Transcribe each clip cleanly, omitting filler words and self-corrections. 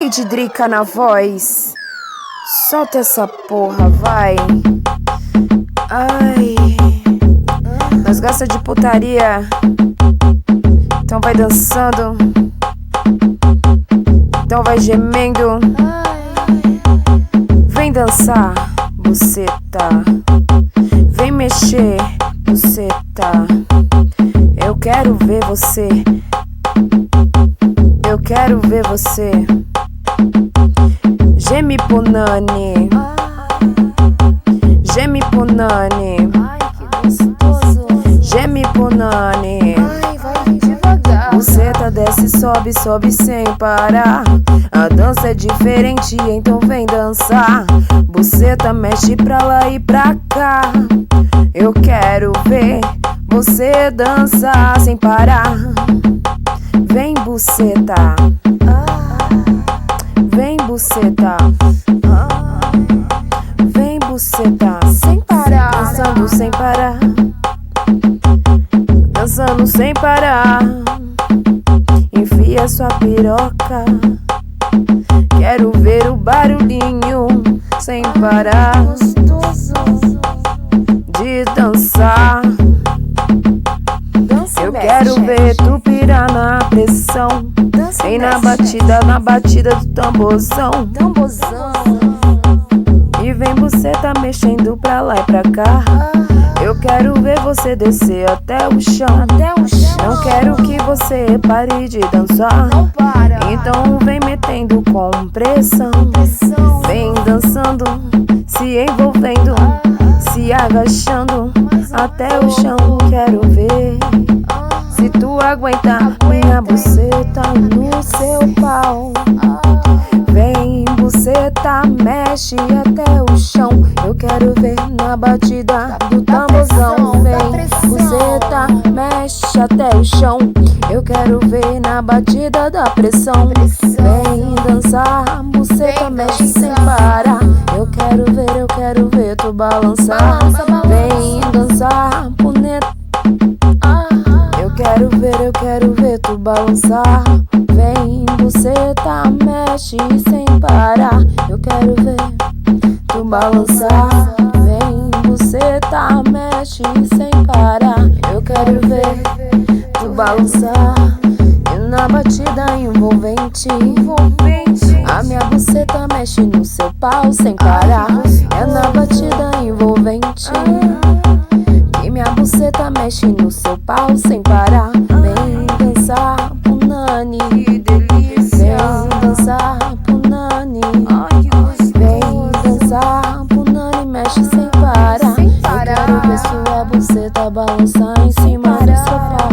Lady Drica na voz. Solta essa porra, vai. Ai, nós gosta de putaria, então vai dançando, então vai gemendo. Vem dançar, buceta. Vem mexer, buceta. Eu quero ver você. Eu quero ver você. Geme punani. Geme punani. Ai, que gostoso. Geme punani. Ai, vai devagar. Buceta desce, sobe, sobe sem parar. A dança é diferente, então vem dançar. Buceta mexe pra lá e pra cá. Eu quero ver você dançar sem parar. Vem buceta. Vem buceta. Vem buceta. Sem parar. Dançando sem parar. Dançando sem parar. Enfia sua piroca. Quero ver o barulhinho sem parar Gostoso. de dançar. Dança, Eu mexe, quero chefe. ver tu pirar na pressão. Dança, Vem mexe, na batida do tamborzão. Tambozão. E vem buceta mexendo pra lá e pra cá. Eu quero ver você descer até o chão. Até o chão. Não quero que você pare de dançar. Não para. Então vem metendo com pressão. Pressão. Vem dançando, se envolvendo, se agachando até o chão. Quero ver se tu aguentar minha buceta no seu pau. Vem buceta, mexe até o chão. Eu quero ver na batida do tamborzão. Vem buceta, mexe até o chão. Eu quero ver na batida da pressão. Vem dançar, buceta mexe sem parar. Eu quero ver tu balançar. Vem dançar, puneta. Eu quero ver tu balançar. Vem buceta, mexe sem parar. Eu quero ver tu balançar. Vem buceta, mexe sem parar. Eu quero ver tu balançar. E na batida envolvente, a minha buceta mexe no seu pau sem parar. É na batida envolvente que minha buceta mexe no seu pau sem parar. Vem dançar punani. Vem dançar punani. Vem dançar punani, mexe sem parar. Eu quero ver sua buceta balançar em cima do sofá.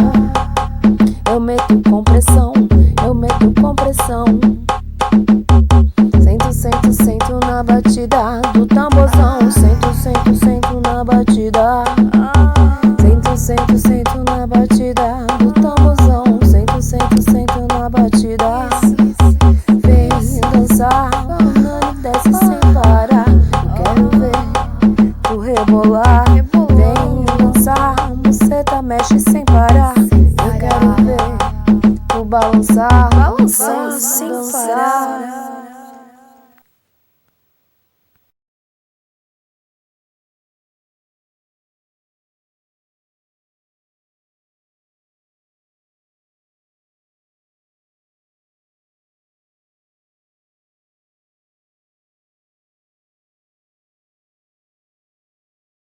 Eu meto compressão, eu meto compressão. Sento, sento, sento na batida